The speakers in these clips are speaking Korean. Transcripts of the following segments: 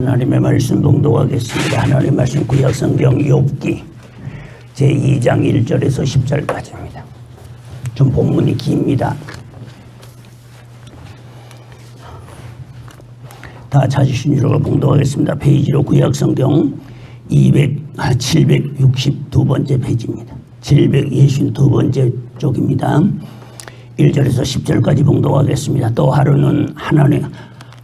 하나님의 말씀 봉독하겠습니다. 하나님의 말씀 구약성경 욥기 제2장 1절에서 10절까지입니다. 좀 본문이 깁니다. 다 찾으신 줄로 봉독하겠습니다. 페이지로 구약성경 762번째 페이지입니다. 762번째 쪽입니다. 1절에서 10절까지 봉독하겠습니다. 또 하루는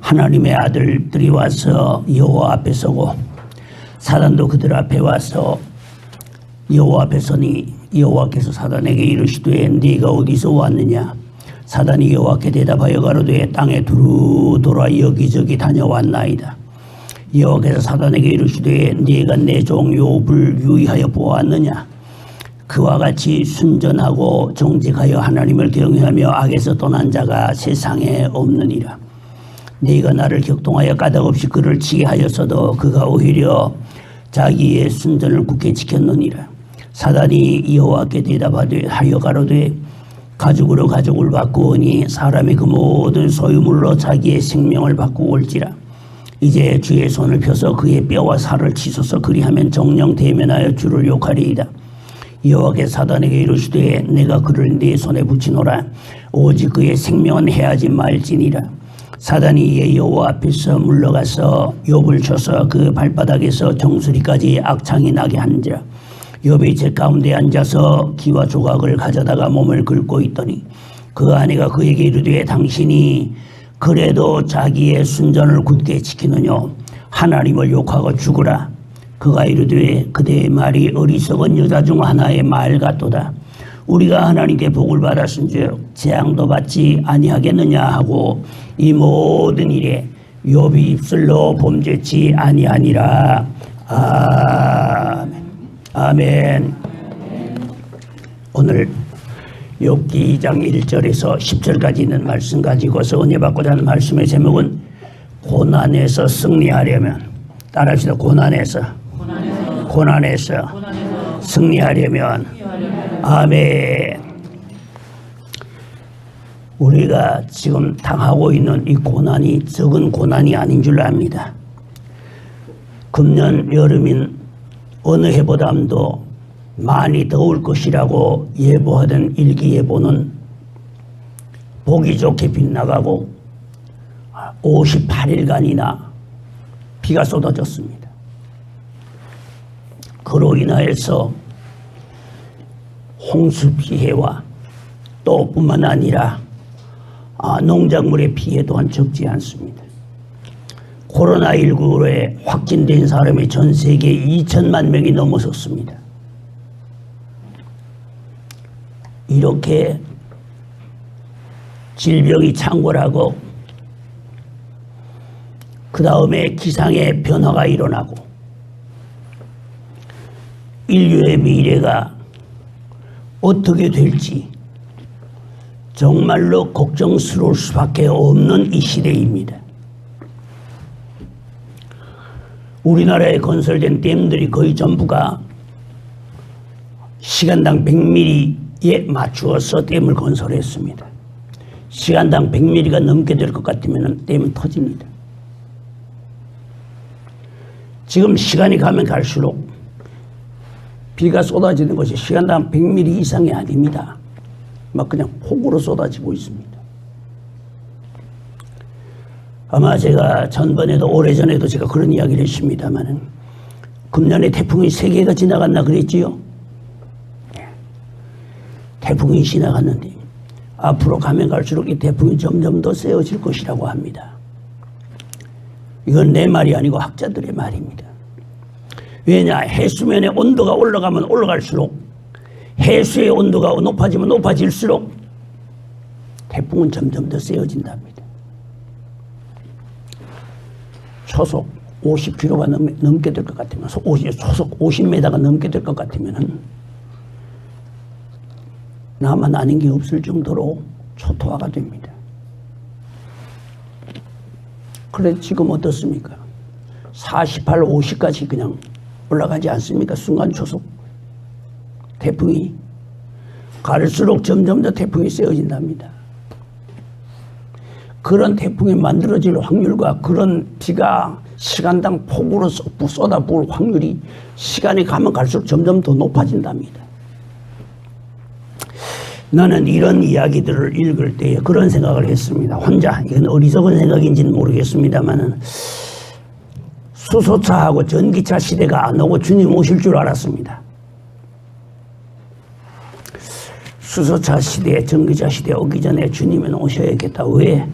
하나님의 아들들이 와서 여호와 앞에 서고 사단도 그들 앞에 와서 여호와 앞에 서니 여호와께서 사단에게 이르시되 네가 어디서 왔느냐. 사단이 여호와께 대답하여 가로되 땅에 두루 돌아 여기저기 다녀왔나이다. 여호와께서 사단에게 이르시되 네가 내 종 욥을 유의하여 보았느냐. 그와 같이 순전하고 정직하여 하나님을 경외하며 악에서 떠난 자가 세상에 없느니라. 네가 나를 격동하여 까닭없이 그를 치게 하였어도 그가 오히려 자기의 순전을 굳게 지켰느니라. 사단이 여호와께 대답하여 가로되 가죽으로 가죽을 바꾸오니 사람이 그 모든 소유물로 자기의 생명을 바꾸고 올지라. 이제 주의 손을 펴서 그의 뼈와 살을 치소서. 그리하면 정령 대면하여 주를 욕하리이다. 여호와께서 사단에게 이르시되 내가 그를 네 손에 붙이노라. 오직 그의 생명은 해하지 말지니라. 사단이 이에 여호와 앞에서 물러가서 욥을 쳐서 그 발바닥에서 정수리까지 악창이 나게 한지라. 욥이 제 가운데 앉아서 기와 조각을 가져다가 몸을 긁고 있더니 그 아내가 그에게 이르되 당신이 그래도 자기의 순전을 굳게 지키느냐. 하나님을 욕하고 죽으라. 그가 이르되 그대의 말이 어리석은 여자 중 하나의 말 같도다. 우리가 하나님께 복을 받았은즉 재앙도 받지 아니하겠느냐 하고 이 모든 일에 욥이 입술로 범죄치 아니하니라. 아멘. 아멘. 오늘 욥기 2장 1절에서 10절까지 있는 말씀 가지고서 은혜 받고자 하는 말씀의 제목은 고난에서 승리하려면, 따라합시다. 고난에서 승리하려면. 아멘. 우리가 지금 당하고 있는 이 고난이 적은 고난이 아닌 줄 압니다. 금년 여름인 어느 해보다도 많이 더울 것이라고 예보하던 일기예보는 보기 좋게 빗나가고 58일간이나 비가 쏟아졌습니다. 그로 인하여서 홍수 피해와 또 뿐만 아니라 농작물의 피해 또한 적지 않습니다. 코로나19에 확진된 사람이 전 세계 2천만 명이 넘어섰습니다. 이렇게 질병이 창궐하고 그 다음에 기상의 변화가 일어나고 인류의 미래가 어떻게 될지 정말로 걱정스러울 수밖에 없는 이 시대입니다. 우리나라에 건설된 댐들이 거의 전부가 시간당 100mm에 맞추어서 댐을 건설했습니다. 시간당 100mm가 넘게 될 것 같으면 댐은 터집니다. 지금 시간이 가면 갈수록 비가 쏟아지는 것이 시간당 100mm 이상이 아닙니다. 막 그냥 폭우로 쏟아지고 있습니다. 아마 제가 전번에도 오래전에도 제가 그런 이야기를 했습니다만 금년에 태풍이 3개가 지나갔나 그랬지요. 태풍이 지나갔는데 앞으로 가면 갈수록 이 태풍이 점점 더 세워질 것이라고 합니다. 이건 내 말이 아니고 학자들의 말입니다. 왜냐, 해수면의 온도가 올라가면 올라갈수록 해수의 온도가 높아지면 높아질수록 태풍은 점점 더 세워진답니다. 초속 50km가 넘게 될 것 같으면, 초속 50m가 넘게 될 것 같으면 나만 아닌 게 없을 정도로 초토화가 됩니다. 그래 지금 어떻습니까? 48, 50까지 그냥 올라가지 않습니까? 순간 초속 태풍이 갈수록 점점 더 태풍이 세워진답니다. 그런 태풍이 만들어질 확률과 그런 비가 시간당 폭우로 쏟아부을 확률이 시간이 가면 갈수록 점점 더 높아진답니다. 나는 이런 이야기들을 읽을 때에 그런 생각을 했습니다. 혼자. 이건 어리석은 생각인지는 모르겠습니다만 수소차하고 전기차 시대가 안 오고 주님 오실 줄 알았습니다. 수소차 시대, 전기차 시대 오기 전에 주님은 오셔야겠다. 왜?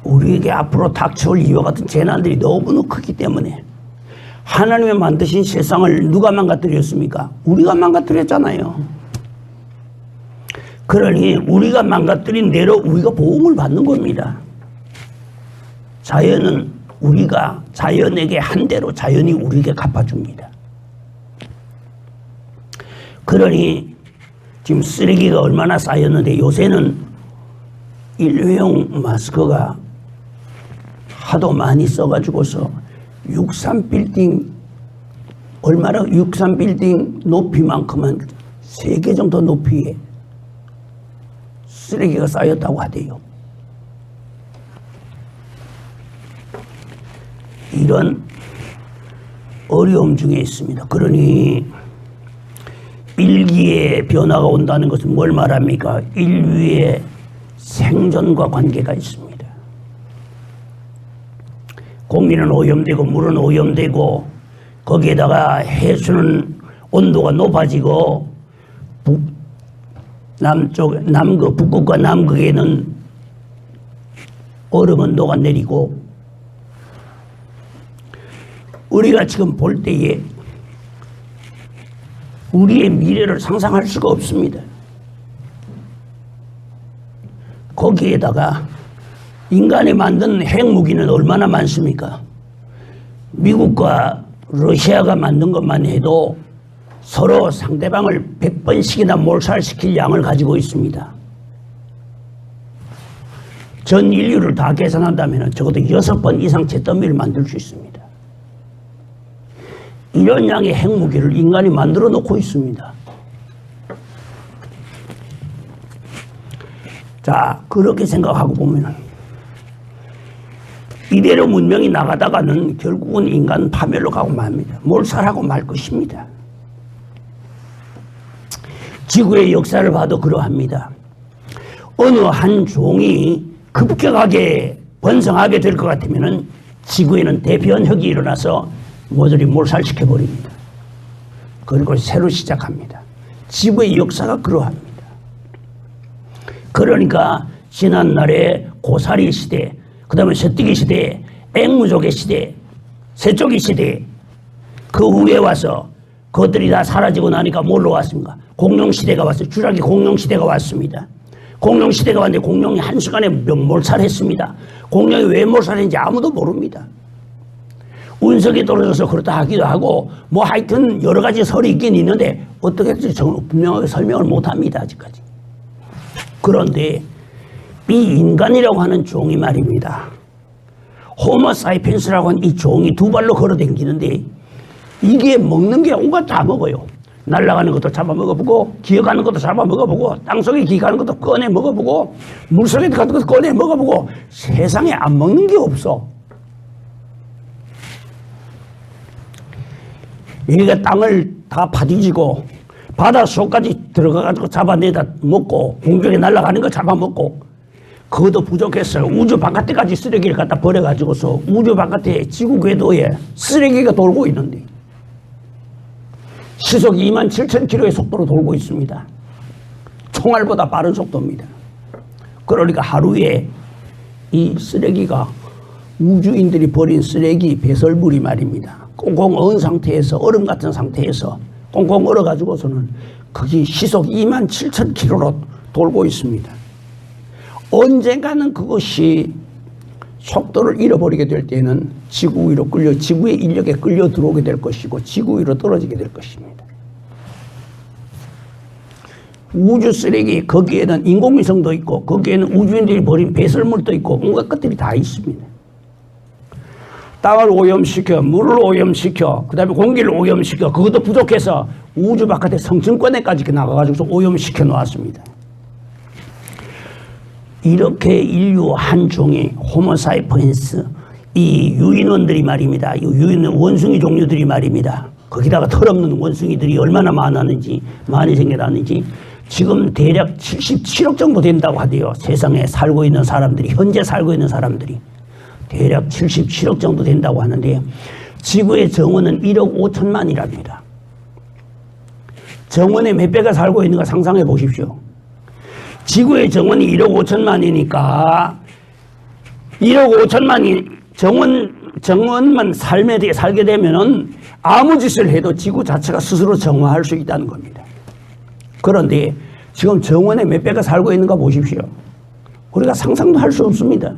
우리에게 앞으로 닥쳐올 이와 같은 재난들이 너무나 크기 때문에. 하나님이 만드신 세상을 누가 망가뜨렸습니까? 우리가 망가뜨렸잖아요. 그러니 우리가 망가뜨린 대로 우리가 보응을 받는 겁니다. 자연은 우리가 자연에게 한 대로 자연이 우리에게 갚아줍니다. 그러니 지금 쓰레기가 얼마나 쌓였는데 요새는 일회용 마스크가 하도 많이 써가지고서 63빌딩 얼마나 63빌딩 높이만큼은 3개 정도 높이에 쓰레기가 쌓였다고 하대요. 이런 어려움 중에 있습니다. 그러니 일기의 변화가 온다는 것은 뭘 말합니까? 인류의 생존과 관계가 있습니다. 공기는 오염되고 물은 오염되고 거기에다가 해수는 온도가 높아지고 북극과 남극에는 얼음은 녹아내리고 우리가 지금 볼 때에 우리의 미래를 상상할 수가 없습니다. 거기에다가 인간이 만든 핵무기는 얼마나 많습니까? 미국과 러시아가 만든 것만 해도 서로 상대방을 100번씩이나 몰살시킬 양을 가지고 있습니다. 전 인류를 다 계산한다면 적어도 6번 이상 잿더미를 만들 수 있습니다. 이런 양의 핵무기를 인간이 만들어 놓고 있습니다. 자, 그렇게 생각하고 보면 이대로 문명이 나가다가는 결국은 인간 파멸로 가고 맙니다. 몰살하고 말 것입니다. 지구의 역사를 봐도 그러합니다. 어느 한 종이 급격하게 번성하게 될 것 같으면 지구에는 대변혁이 일어나서 모조리 몰살시켜버립니다. 그리고 새로 시작합니다. 지구의 역사가 그러합니다. 그러니까 지난날에 고사리 시대, 그 다음에 쇠뜨기 시대, 앵무족의 시대, 새쪽이 시대, 그 후에 와서 그것들이 다 사라지고 나니까 뭘로 왔습니까? 공룡시대가 왔어요. 주라기 공룡시대가 왔습니다. 공룡시대가 왔는데 공룡이 한순간에 몰살했습니다. 공룡이 왜 몰살했는지 아무도 모릅니다. 운석이 떨어져서 그렇다 하기도 하고 뭐 하여튼 여러 가지 설이 있긴 있는데 어떻게 분명하게 설명을 못합니다. 아직까지. 그런데 이 인간이라고 하는 종이 말입니다. 호모 사이펜스라고 하는 이 종이 2발로 걸어 다니는데 이게 먹는 게 온갖 다 먹어요. 날아가는 것도 잡아 먹어보고 기어가는 것도 잡아 먹어보고 땅속에 기어가는 것도 꺼내 먹어보고 물속에 들어가는 것도 꺼내 먹어보고 세상에 안 먹는 게 없어. 여기가 땅을 다 파뒤지고 바닷속까지 들어가가지고 잡아내다 먹고 공중에 날아가는 거 잡아먹고 그것도 부족했어요. 우주 바깥에까지 쓰레기를 갖다 버려가지고서 우주 바깥에 지구 궤도에 쓰레기가 돌고 있는데 시속 27,000km의 속도로 돌고 있습니다. 총알보다 빠른 속도입니다. 그러니까 하루에 이 쓰레기가 우주인들이 버린 쓰레기 배설물이 말입니다. 꽁꽁 얼은 상태에서 얼음 같은 상태에서 꽁꽁 얼어가지고서는 거기 시속 27,000km로 돌고 있습니다. 언젠가는 그것이 속도를 잃어버리게 될 때는 지구 위로 지구의 인력에 끌려 들어오게 될 것이고 지구 위로 떨어지게 될 것입니다. 우주 쓰레기 거기에는 인공위성도 있고 거기에는 우주인들이 버린 배설물도 있고 온갖 것들이 다 있습니다. 땅을 오염시켜 물을 오염시켜 그 다음에 공기를 오염시켜 그것도 부족해서 우주 바깥에 성층권에까지 나가가지고 오염시켜 놓았습니다. 이렇게 인류 한 종이 호모 사이펜스 이 유인원들이 말입니다. 이 유인원 원숭이 종류들이 말입니다. 거기다가 털없는 원숭이들이 얼마나 많이 생겨났는지 지금 대략 77억 정도 된다고 하대요. 세상에 살고 있는 사람들이, 현재 살고 있는 사람들이 대략 77억 정도 된다고 하는데 지구의 정원은 1억 5천만이랍니다. 정원에 몇 배가 살고 있는가 상상해 보십시오. 지구의 정원이 1억 5천만이니까 1억 5천만이 정원만 살게 되면은 아무 짓을 해도 지구 자체가 스스로 정화할 수 있다는 겁니다. 그런데 지금 정원에 몇 배가 살고 있는가 보십시오. 우리가 상상도 할 수 없습니다.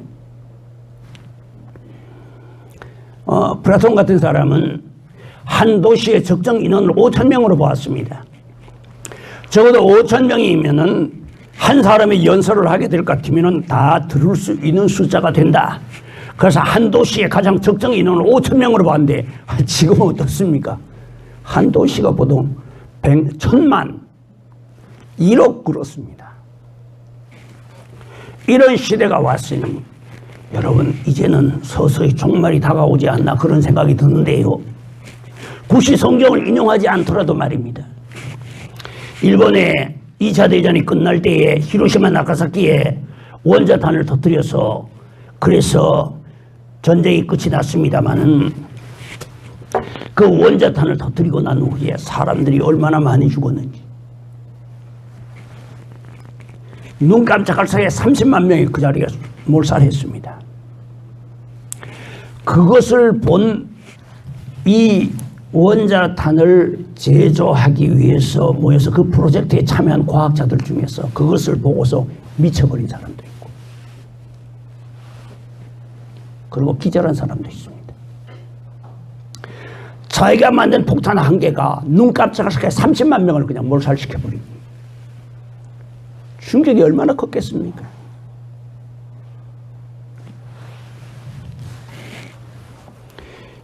플라톤 같은 사람은 한 도시의 적정 인원을 5,000명으로 보았습니다. 적어도 5,000명이면은 한 사람이 연설을 하게 될 것 같으면은 다 들을 수 있는 숫자가 된다. 그래서 한 도시의 가장 적정 인원을 5,000명으로 봤는데 지금은 어떻습니까? 한 도시가 보통 1,000만, 1억 그렇습니다. 이런 시대가 왔으니 여러분 이제는 서서히 종말이 다가오지 않나 그런 생각이 드는데요. 굳이 성경을 인용하지 않더라도 말입니다. 일본의 2차 대전이 끝날 때에 히로시마 나가사키에 원자탄을 터뜨려서 그래서 전쟁이 끝이 났습니다마는 그 원자탄을 터뜨리고 난 후에 사람들이 얼마나 많이 죽었는지 눈 깜짝할 사이에 30만 명이 그 자리에 몰살했습니다. 그것을 본 이 원자탄을 제조하기 위해서 모여서 그 프로젝트에 참여한 과학자들 중에서 그것을 보고서 미쳐버린 사람도 있고 그리고 기절한 사람도 있습니다. 자기가 만든 폭탄 한 개가 눈 깜짝할 사이에 30만 명을 그냥 몰살시켜버리고 충격이 얼마나 컸겠습니까?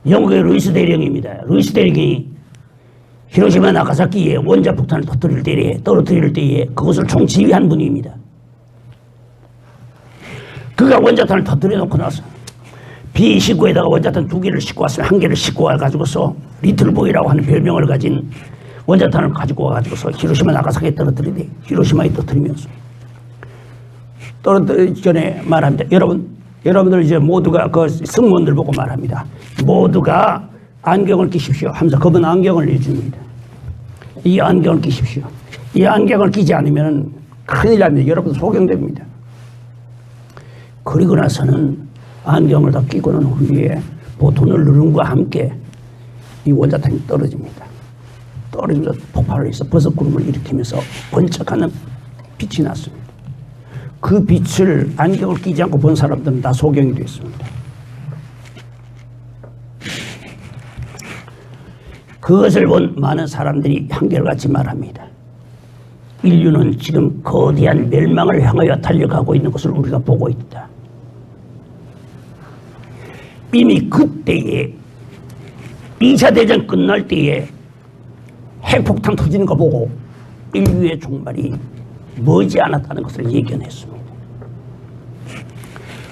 영국의 루이스 대령입니다. 루이스 대령이 히로시마 나가사키에 원자 폭탄을 떨어뜨릴 때에 그것을 총지휘한 분입니다. 그가 원자탄을 터뜨려 놓고 나서 B-29에다가 원자탄 2개를 싣고 왔으면 1개를 싣고 와가지고서 리틀보이라고 하는 별명을 가진 원자탄을 가지고 와가지고서 히로시마 나가사키에 떨어뜨리되 히로시마에 터뜨리면서 떨어뜨리기 전에 말합니다. 여러분들 이제 모두가 그 승무원들 보고 말합니다. 모두가 안경을 끼십시오 하면서 검은 안경을 내줍니다. 이 안경을 끼십시오. 이 안경을 끼지 않으면 큰일 납니다. 여러분 소경됩니다. 그리고 나서는 안경을 다 끼고 난 후에 보톤을 누름과 함께 이 원자탄이 떨어집니다. 떨어지면서 폭발을 해서 버섯구름을 일으키면서 번쩍하는 빛이 났습니다. 그 빛을 안경을 끼지 않고 본 사람들은 다 소경이 됐습니다. 그것을 본 많은 사람들이 한결같이 말합니다. 인류는 지금 거대한 멸망을 향하여 달려가고 있는 것을 우리가 보고 있다. 이미 그때에 2차 대전 끝날 때에 핵폭탄 터지는 거 보고 인류의 종말이 머지 않았다는 것을 예견했습니다.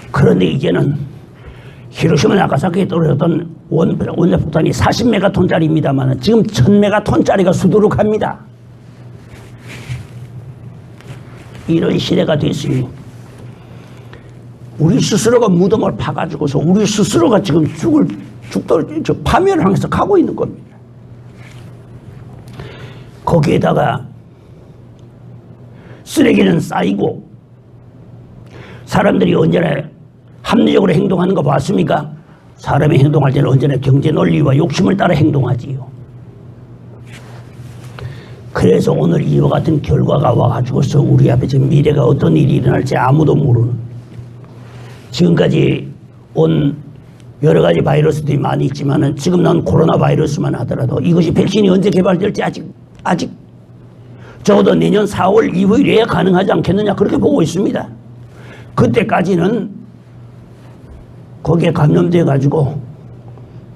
그런데 이제는 히로시마 나가사키에 떨어졌던 원자폭탄이 40메가톤짜리입니다만 지금 1000메가톤짜리가 수두룩합니다. 이런 시대가 됐으니 우리 스스로가 무덤을 파가지고서 우리 스스로가 지금 죽도록 파멸을 향해서 가고 있는 겁니다. 거기에다가 쓰레기는 쌓이고 사람들이 언제나 합리적으로 행동하는 거 봤습니까? 사람이 행동할 때는 언제나 경제 논리와 욕심을 따라 행동하지요. 그래서 오늘 이와 같은 결과가 와가지고서 우리 앞에 지금 미래가 어떤 일이 일어날지 아무도 모르는 지금까지 온 여러 가지 바이러스들이 많이 있지만은 지금 나온 코로나 바이러스만 하더라도 이것이 백신이 언제 개발될지 아직 적어도 내년 4월 이후에야 가능하지 않겠느냐 그렇게 보고 있습니다. 그때까지는 거기에 감염돼 가지고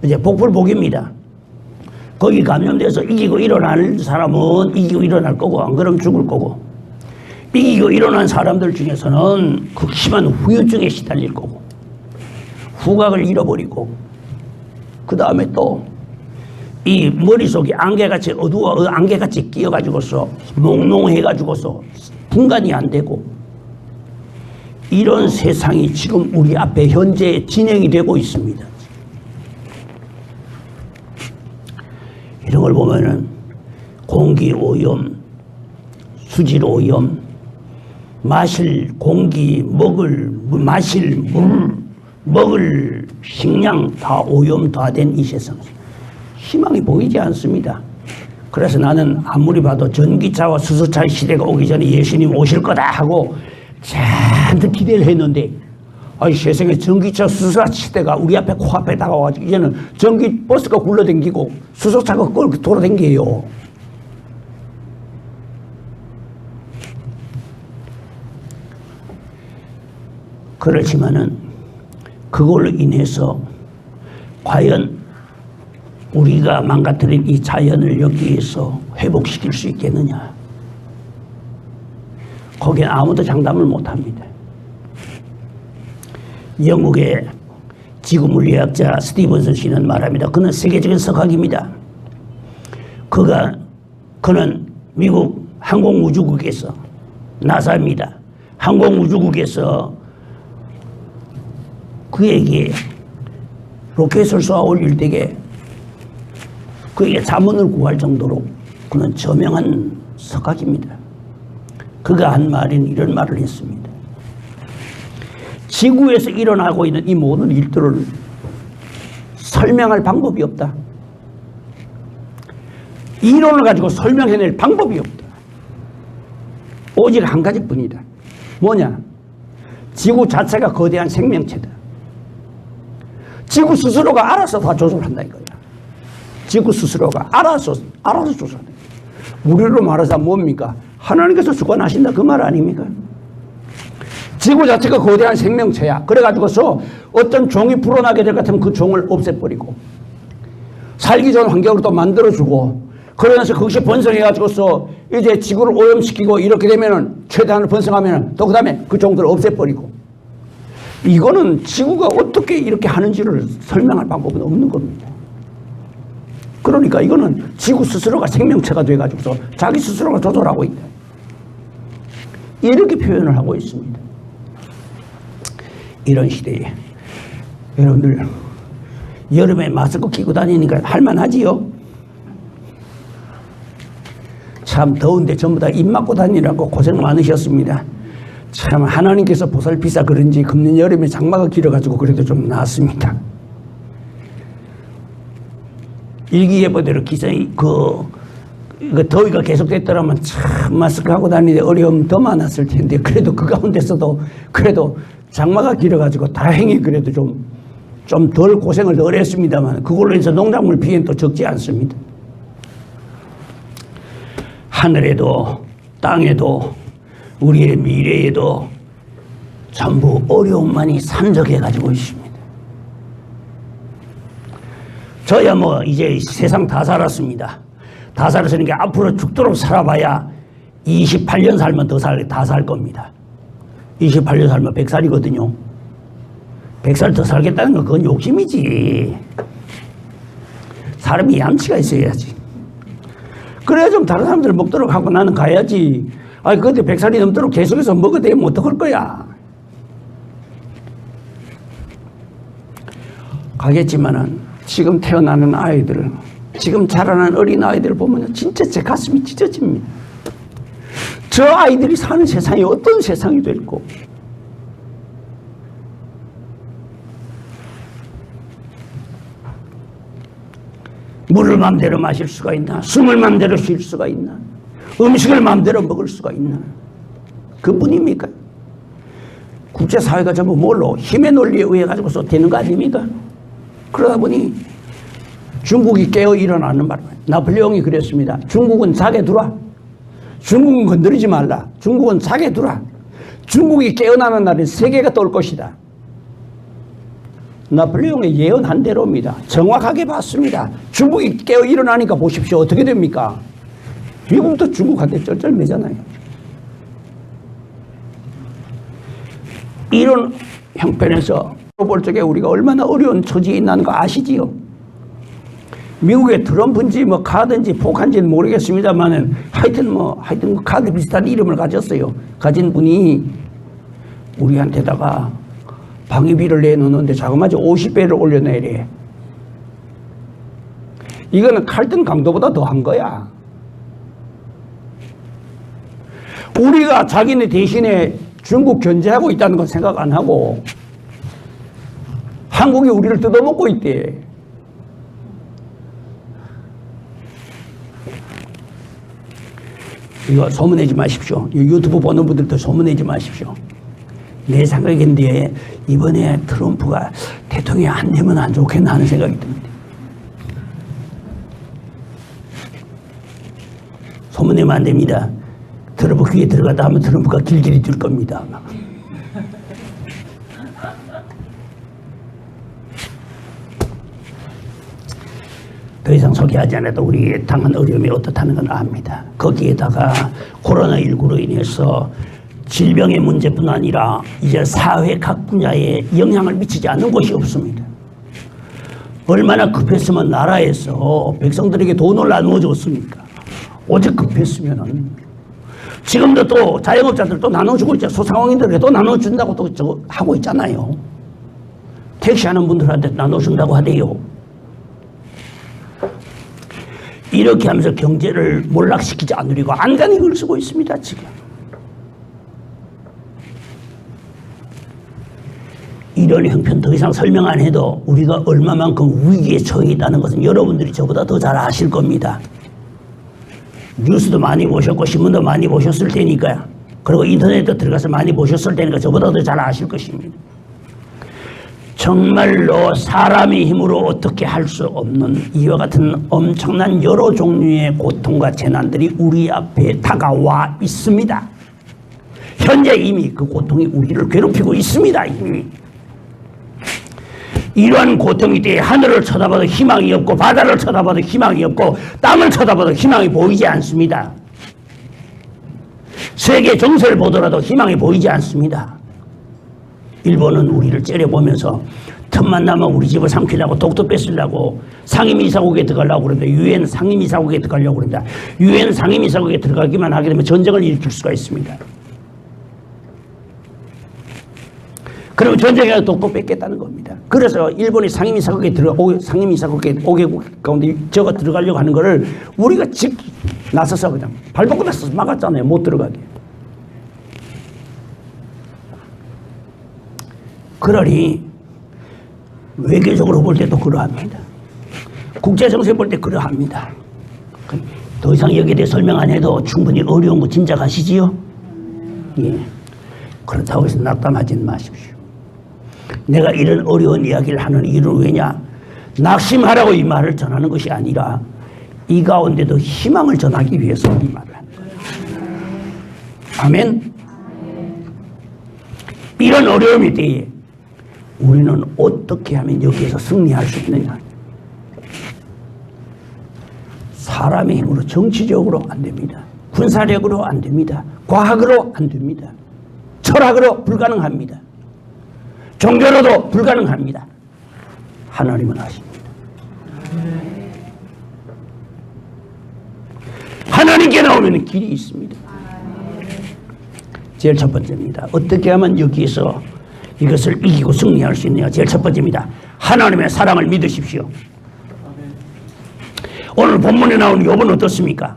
이제 복불복입니다. 거기 감염돼서 이기고 일어날 사람은 이기고 일어날 거고 안 그러면 죽을 거고 이기고 일어난 사람들 중에서는 극심한 후유증에 시달릴 거고 후각을 잃어버리고 그 다음에 또 이 머릿속이 안개같이 어두워 안개같이 끼어가지고서 몽롱해가지고서 분간이 안 되고 이런 세상이 지금 우리 앞에 현재 진행이 되고 있습니다. 이런 걸 보면은 공기 오염, 수질 오염, 마실 공기, 마실 물, 먹을 식량 다 오염 다 된 이 세상. 희망이 보이지 않습니다. 그래서 나는 아무리 봐도 전기차와 수소차 시대가 오기 전에 예수님 오실 거다 하고 잔뜩 기대를 했는데 아이 세상에 전기차 수소차 시대가 우리 앞에 코앞에 다가와가지고 이제는 전기 버스가 굴러댕기고 수소차가 돌아댕겨요. 그렇지만은 그걸로 인해서 과연 우리가 망가뜨린 이 자연을 여기에서 회복시킬 수 있겠느냐? 거기에 아무도 장담을 못합니다. 영국의 지구물리학자 스티븐슨 씨는 말합니다. 그는 세계적인 석학입니다. 그는 미국 항공우주국에서 나사입니다. 항공우주국에서 그에게 로켓을 쏘아 올릴 때에 그에게 자문을 구할 정도로 그는 저명한 석학입니다. 그가 한 말은 이런 말을 했습니다. 지구에서 일어나고 있는 이 모든 일들을 설명할 방법이 없다. 이론을 가지고 설명해낼 방법이 없다. 오직 한 가지뿐이다. 뭐냐? 지구 자체가 거대한 생명체다. 지구 스스로가 알아서 다 조절한다 이거야. 지구 스스로가 알아서 조절한다. 우리로 말해서 뭡니까? 하나님께서 주관하신다 그 말 아닙니까? 지구 자체가 거대한 생명체야. 그래가지고서 어떤 종이 불어나게 될 것 같으면 그 종을 없애버리고 살기 좋은 환경을 또 만들어주고 그러면서 그것이 번성해가지고서 이제 지구를 오염시키고 이렇게 되면은 최대한으로 번성하면은 또 그 다음에 그 종들을 없애버리고 이거는 지구가 어떻게 이렇게 하는지를 설명할 방법은 없는 겁니다. 그러니까 이거는 지구 스스로가 생명체가 돼가지고서 자기 스스로가 조절하고 있다. 이렇게 표현을 하고 있습니다. 이런 시대에 여러분들 여름에 마스크 끼고 다니니까 할만하지요? 참 더운데 전부 다 입 막고 다니라고 고생 많으셨습니다. 참 하나님께서 보살피사 그런지 금년 여름에 장마가 길어가지고 그래도 좀 나았습니다. 일기예보대로 기상이 더위가 계속됐더라면 참 마스크 하고 다니는데 어려움 더 많았을 텐데 그래도 그 가운데서도 그래도 장마가 길어가지고 다행히 그래도 좀 덜 고생을 덜 했습니다만 그걸로 해서 농작물 피해는 또 적지 않습니다. 하늘에도 땅에도 우리의 미래에도 전부 어려움만이 산적해 가지고 있습니다. 저야 뭐 이제 세상 다 살았습니다. 다 살았으니까 앞으로 죽도록 살아봐야 28년 살면 다 살 겁니다. 28년 살면 100살이거든요. 100살 더 살겠다는 건 그건 욕심이지. 사람이 얌치가 있어야지. 그래야 좀 다른 사람들 먹도록 하고 나는 가야지. 아니 그때 100살이 넘도록 계속해서 먹어대면 어떡할 거야. 가겠지만은 지금 태어나는 아이들, 지금 자라는 어린 아이들을 보면 진짜 제 가슴이 찢어집니다. 저 아이들이 사는 세상이 어떤 세상이 될고 물을 마음대로 마실 수가 있나? 숨을 마음대로 쉴 수가 있나? 음식을 마음대로 먹을 수가 있나? 그뿐입니까? 국제사회가 전부 뭘로? 힘의 논리에 의해 가지고서 되는 거 아닙니까? 그러다 보니 중국이 깨어 일어나는 바람에 나폴레옹이 그랬습니다. 중국은 자게 두라. 중국은 건드리지 말라. 중국은 자게 두라. 중국이 깨어나는 날은 세계가 떠올 것이다. 나폴레옹의 예언한 대로입니다. 정확하게 봤습니다. 중국이 깨어 일어나니까 보십시오. 어떻게 됩니까? 미국도 중국한테 쩔쩔매잖아요. 이런 형편에서 볼 적에 우리가 얼마나 어려운 처지에 있는 거 아시지요? 미국의 트럼프인지 뭐 카든지 폭한지는 모르겠습니다만은 하여튼 카드 비슷한 이름을 가진 분이 우리한테다가 방위비를 내놓는데 자그마치 50배를 올려내래. 이거는 칼등 강도보다 더한 거야. 우리가 자기네 대신에 중국 견제하고 있다는 건 생각 안 하고 한국이 우리를 뜯어먹고 있대. 이거 소문내지 마십시오. 유튜브 보는 분들도 소문내지 마십시오. 내 생각인데 이번에 트럼프가 대통령이 안 되면 안 좋겠나 하는 생각이 듭니다. 소문내면 안 됩니다. 트럼프 귀에 들어가다 하면 트럼프가 길길이 줄 겁니다. 더 이상 소개하지 않아도 우리 당한 어려움이 어떻다는 건 압니다. 거기에다가 코로나19로 인해서 질병의 문제뿐 아니라 이제 사회 각 분야에 영향을 미치지 않는 곳이 없습니다. 얼마나 급했으면 나라에서 백성들에게 돈을 나누어줬습니까? 오직 급했으면은 지금도 또 자영업자들 또 나눠주고 있죠. 소상공인들에게 또 나눠준다고 또 저거 하고 있잖아요. 택시하는 분들한테 나눠준다고 하대요. 이렇게 하면서 경제를 몰락시키지 않으려고 안간히 글 쓰고 있습니다. 지금 이런 형편 더 이상 설명 안 해도 우리가 얼마만큼 위기에 처해 있다는 것은 여러분들이 저보다 더 잘 아실 겁니다. 뉴스도 많이 보셨고 신문도 많이 보셨을 테니까요. 그리고 인터넷도 들어가서 많이 보셨을 테니까 저보다 더 잘 아실 것입니다. 정말로 사람의 힘으로 어떻게 할 수 없는 이와 같은 엄청난 여러 종류의 고통과 재난들이 우리 앞에 다가와 있습니다. 현재 이미 그 고통이 우리를 괴롭히고 있습니다. 이미. 이러한 고통이 때에 하늘을 쳐다봐도 희망이 없고 바다를 쳐다봐도 희망이 없고 땅을 쳐다봐도 희망이 보이지 않습니다. 세계 정세를 보더라도 희망이 보이지 않습니다. 일본은 우리를 째려보면서 틈만 나면 우리 집을 삼키려고 독도 뺏으려고 상임이사국에 들어가려고 그러는데 유엔 상임이사국에 들어가려고 그런다. 유엔 상임이사국에 들어가기만 하게 되면 전쟁을 일으킬 수가 있습니다. 그러면 전쟁에 독도 뺏겠다는 겁니다. 그래서 일본이 상임이사국에 오개국 가운데 저거 들어가려고 하는 거를 우리가 직 나서서 그냥 발벗고 나서서 막았잖아요. 못 들어가게. 그러니 외교적으로 볼 때도 그러합니다. 국제정세 볼 때 그러합니다. 더 이상 여기에 대해 설명 안 해도 충분히 어려운 거 짐작하시지요? 예. 그렇다고 해서 낙담하지는 마십시오. 내가 이런 어려운 이야기를 하는 이유는 왜냐? 낙심하라고 이 말을 전하는 것이 아니라 이 가운데도 희망을 전하기 위해서 이 말을 하는 거예요. 아멘? 이런 어려움이 때에 우리는 어떻게 하면 여기에서 승리할 수 있느냐? 사람의 힘으로 정치적으로 안 됩니다. 군사력으로 안 됩니다. 과학으로 안 됩니다. 철학으로 불가능합니다. 종교로도 불가능합니다. 하나님은 하십니다. 하나님께 나오면 길이 있습니다. 제일 첫 번째입니다. 어떻게 하면 여기에서 이것을 이기고 승리할 수 있느냐. 제일 첫 번째입니다. 하나님의 사랑을 믿으십시오. 오늘 본문에 나온 욥은 어떻습니까?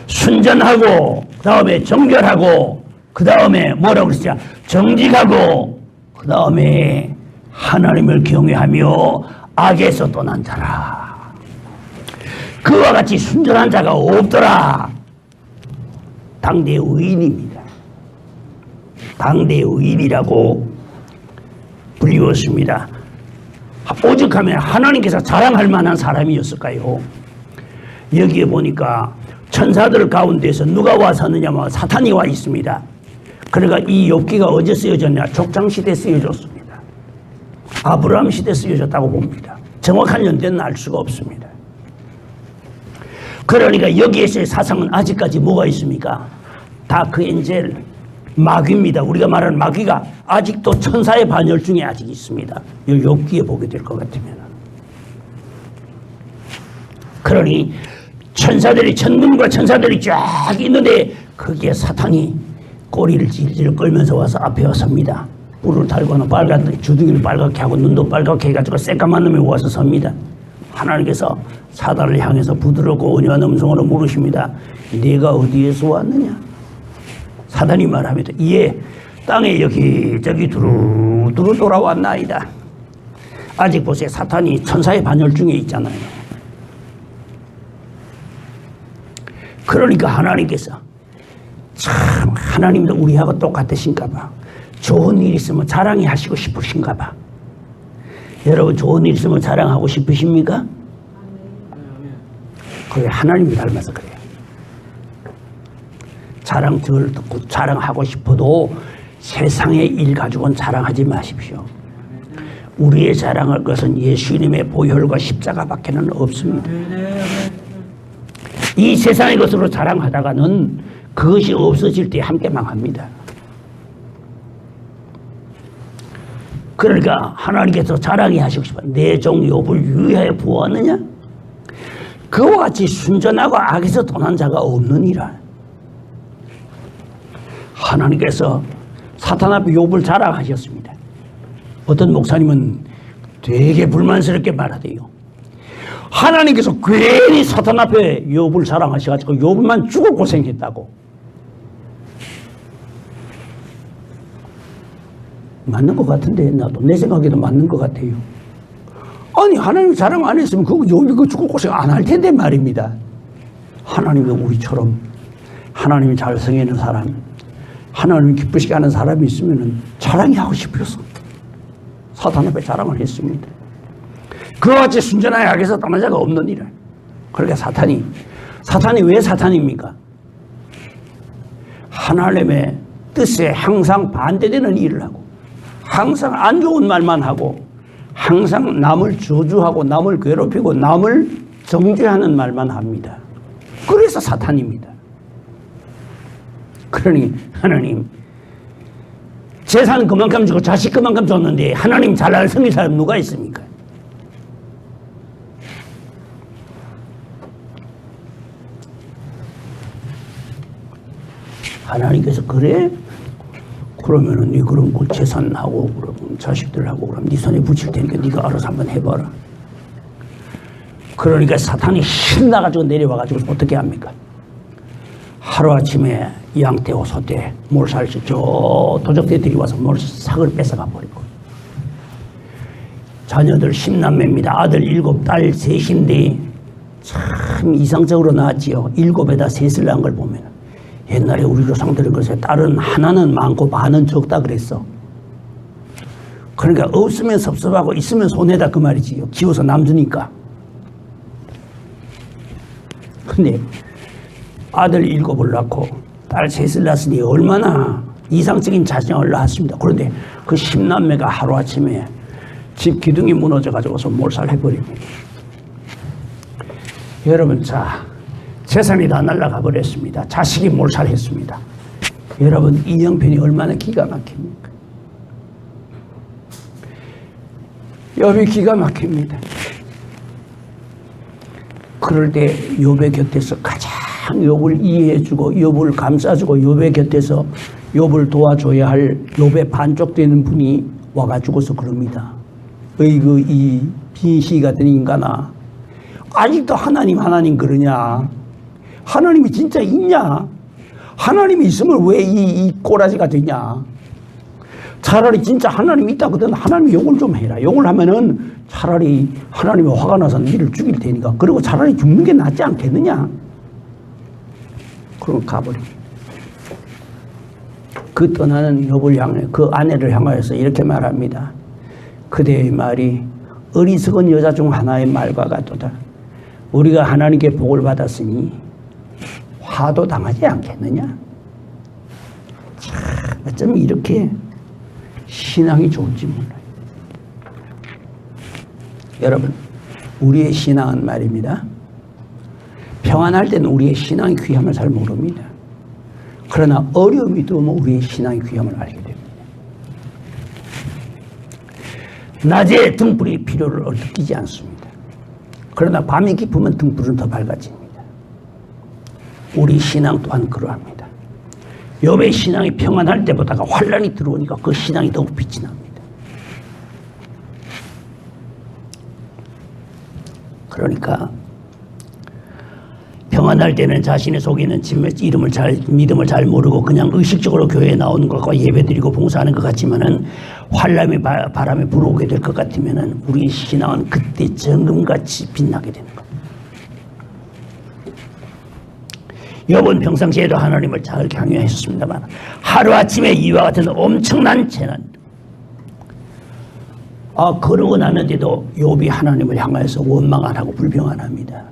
순전하고 그 다음에 정결하고 그 다음에 뭐라고 그랬죠? 정직하고 그 다음에 하나님을 경외하며 악에서 떠난 자라. 그와 같이 순전한 자가 없더라. 당대 의인입니다. 당대 의인이라고 불리웠습니다. 오죽하면 하나님께서 자랑할 만한 사람이었을까요? 여기에 보니까 천사들 가운데서 누가 와 섰느냐면 사탄이 와 있습니다. 그러니까 이 욥기가 언제 쓰여졌냐? 족장시대에 쓰여졌습니다. 아브라함 시대에 쓰여졌다고 봅니다. 정확한 연대는 알 수가 없습니다. 그러니까 여기에서의 사상은 아직까지 뭐가 있습니까? 다크 엔젤, 마귀입니다. 우리가 말하는 마귀가 아직도 천사의 반열 중에 아직 있습니다. 욥기에 보게 될 것 같으면. 그러니 천사들이, 천군과 천사들이 쫙 있는데 거기에 사탄이 꼬리를 질질 끌면서 와서 앞에 섭니다. 뿔을 달고는 빨간, 주둥이를 빨갛게 하고 눈도 빨갛게 해가지고 새까만 놈이 와서 섭니다. 하나님께서 사단을 향해서 부드럽고 온유한 음성으로 물으십니다. 네가 어디에서 왔느냐? 사단이 말합니다. 이에 땅에 여기저기 두루두루 돌아왔나이다. 아직 보세요. 사탄이 천사의 반열 중에 있잖아요. 그러니까 하나님께서 참 하나님도 우리하고 똑같으신가 봐. 좋은 일 있으면 자랑해 하시고 싶으신가 봐. 여러분 좋은 일 있으면 자랑하고 싶으십니까? 그게 하나님을 닮아서 그래요. 자랑 덜 듣고 자랑하고 싶어도 세상의 일 가지고는 자랑하지 마십시오. 우리의 자랑할 것은 예수님의 보혈과 십자가밖에는 없습니다. 이 세상의 것으로 자랑하다가는 그것이 없어질 때 함께 망합니다. 그러니까 하나님께서 자랑해 하시고 싶어. 내 종 욥을 유의하여 보았느냐? 그와 같이 순전하고 악에서 떠난 자가 없느니라. 하나님께서 사탄 앞에 욥을 자랑하셨습니다. 어떤 목사님은 되게 불만스럽게 말하대요. 하나님께서 괜히 사탄 앞에 욥을 자랑하셔가지고 욥만 죽을 고생했다고. 맞는 것 같은데 나도 내 생각에도 맞는 것 같아요. 아니 하나님 자랑 안 했으면 그거 욥이 그 죽을 고생 안 할 텐데 말입니다. 하나님이 우리처럼 하나님이 잘 성하는 사람, 하나님이 기쁘시게 하는 사람이 있으면 자랑이 하고 싶어서 사탄 앞에 자랑을 했습니다. 그와 같이 순전하게 악에서 떠난 자가 없는 일을. 그러니까 사탄이 왜 사탄입니까? 하나님의 뜻에 항상 반대되는 일을 하고 항상 안 좋은 말만 하고 항상 남을 저주하고 남을 괴롭히고 남을 정죄하는 말만 합니다. 그래서 사탄입니다. 그러니 하나님 재산 그만큼 주고 자식 그만큼 줬는데 하나님 잘날 성의 사람 누가 있습니까? 하나님께서 그래? 그러면은 네 그럼 그 재산하고 그럼 자식들하고 그럼 네 손에 붙일 테니까 네가 알아서 한번 해봐라. 그러니까 사탄이 신나가지고 내려와가지고 어떻게 합니까? 하루아침에 양떼와 소떼 몰살시 저 도적들이 와서 삭을 뺏어가 버리고 자녀들 10남매입니다. 아들 7, 딸 3인데 참 이상적으로 낳았지요. 7에다 셋을 낳은 걸 보면 옛날에 우리 조상들은 그래서 딸은 하나는 많고 반은 적다 그랬어. 그러니까 없으면 섭섭하고 있으면 손해다 그 말이지요. 키워서 남주니까. 근데 아들 7을 낳고 딸 3을 낳았으니 얼마나 이상적인 자녀를 낳았습니다. 그런데 그 10남매가 하루아침에 집 기둥이 무너져가지고서 몰살해버립니다. 여러분 자 재산이 다 날아가 버렸습니다. 자식이 몰살했습니다. 여러분 이 형편이 얼마나 기가 막힙니까? 욥이 기가 막힙니다. 그럴 때 욥의 곁에서 가장 욥을 이해해주고 욥을 감싸주고 욥의 곁에서 욥을 도와줘야 할 욥의 반쪽 되는 분이 와가지고서 그럽니다. 어이구 이 빈시 같은 인간아, 아직도 하나님 그러냐? 하나님이 진짜 있냐? 하나님이 있으면 왜 이 꼬라지가 되냐? 차라리 진짜 하나님이 있다거든 하나님이 욕을 좀 해라. 욕을 하면은 차라리 하나님이 화가 나서 니를 죽일 테니까. 그리고 차라리 죽는 게 낫지 않겠느냐? 그럼 가버립니다. 그 떠나는 욥을 향해 그 아내를 향하여서 이렇게 말합니다. 그대의 말이 어리석은 여자 중 하나의 말과 같도다. 우리가 하나님께 복을 받았으니 화도 당하지 않겠느냐? 참 어쩜 이렇게 신앙이 좋은지 몰라요. 여러분 우리의 신앙은 말입니다. 평안할 때는 우리의 신앙의 귀함을 잘 모릅니다. 그러나 어려움이 들어오면 우리의 신앙의 귀함을 알게 됩니다. 낮에 등불이 필요를 느끼지 않습니다. 그러나 밤이 깊으면 등불은 더 밝아집니다. 우리 신앙 또한 그러합니다. 욥의 신앙이 평안할 때보다가 환란이 들어오니까 그 신앙이 더욱 빛이 납니다. 그러니까 평안할 때는 자신의 속에 있는 믿음을 잘 모르고 그냥 의식적으로 교회에 나오는 것과 예배드리고 봉사하는 것 같지만은 환란의 바람에 불어오게 될 것 같으면은 우리 신앙은 그때 정금같이 빛나게 되는 겁니다. 욥은 평상시에도 하나님을 잘 강요했습니다만 하루아침에 이와 같은 엄청난 재난, 그러고 나는데도 욥이 하나님을 향하여서 원망 안 하고 불평 안 합니다.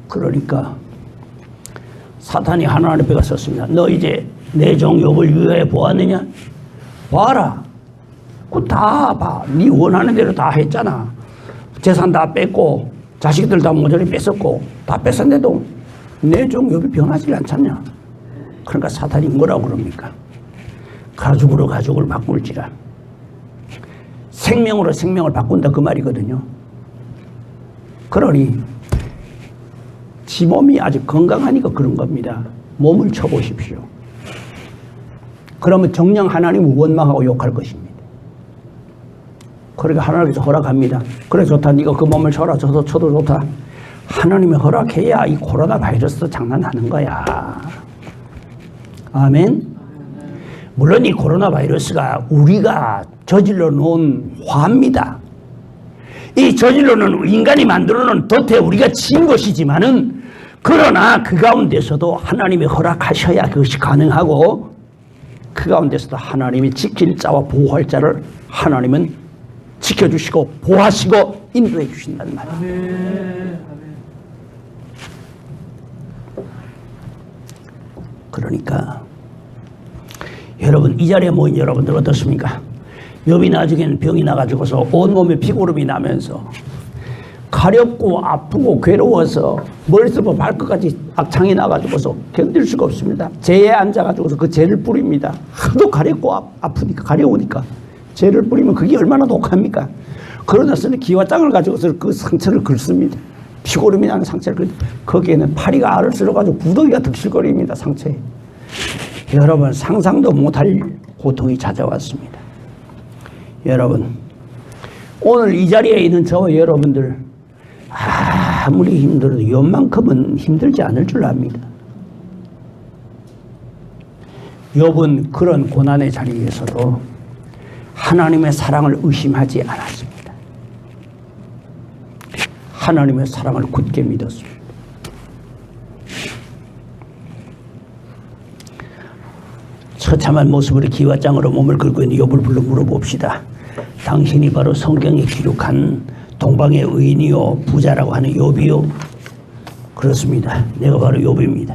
그러니까 사탄이 하나님 앞에 갔었습니다. 너 이제 내 종 욥을 유해해 보았느냐? 봐라. 그거 다 봐. 네 원하는 대로 다 했잖아. 재산 다 뺐고 자식들 다 모조리 뺐었고 다 뺐었는데도 내 종 욥이 변하지 않잖냐. 그러니까 사탄이 뭐라고 그럽니까? 가죽으로 가죽을 바꿀지라. 생명으로 생명을 바꾼다 그 말이거든요. 그러니 지 몸이 아직 건강하니까 그런 겁니다. 몸을 쳐보십시오. 그러면 정녕 하나님을 원망하고 욕할 것입니다. 그러니까 하나님께서 허락합니다. 그래 좋다. 네가 그 몸을 쳐라. 쳐도 좋다. 하나님이 허락해야 이 코로나 바이러스도 장난하는 거야. 아멘. 물론 이 코로나 바이러스가 우리가 저질러 놓은 화입니다. 이 저질러 놓은 인간이 만들어 놓은 덫에 우리가 친 것이지만은 그러나 그 가운데서도 하나님이 허락하셔야 그것이 가능하고 그 가운데서도 하나님이 지킬 자와 보호할 자를 하나님은 지켜주시고 보호하시고 인도해 주신다는 말입니다. 그러니까 여러분 이 자리에 모인 여러분들 어떻습니까? 욥이 나중에는 병이 나가지고서 온몸에 피고름이 나면서 가렵고 아프고 괴로워서 머리서부터 발끝까지 악창이 나가지고서 견딜 수가 없습니다. 재에 앉아가지고서 그 재를 뿌립니다. 하도 가렵고 아프니까 가려우니까 재를 뿌리면 그게 얼마나 독합니까? 그러나서는 기와장을 가지고서 그 상처를 긁습니다. 피고름이 나는 상처를 거기에는 파리가 알을 쓸어가지고 부더기가 득실거립니다. 상처에. 여러분 상상도 못할 고통이 찾아왔습니다. 여러분 오늘 이 자리에 있는 저와 여러분들 아무리 힘들어도 욥만큼은 힘들지 않을 줄 압니다. 욥은 그런 고난의 자리에서도 하나님의 사랑을 의심하지 않았습니다. 하나님의 사랑을 굳게 믿었습니다. 처참한 모습으로 기와장으로 몸을 긁고 있는 욥을 불러 물어봅시다. 당신이 바로 성경에 기록한 동방의 의인이요 부자라고 하는 욥이요? 그렇습니다. 내가 바로 욥입니다.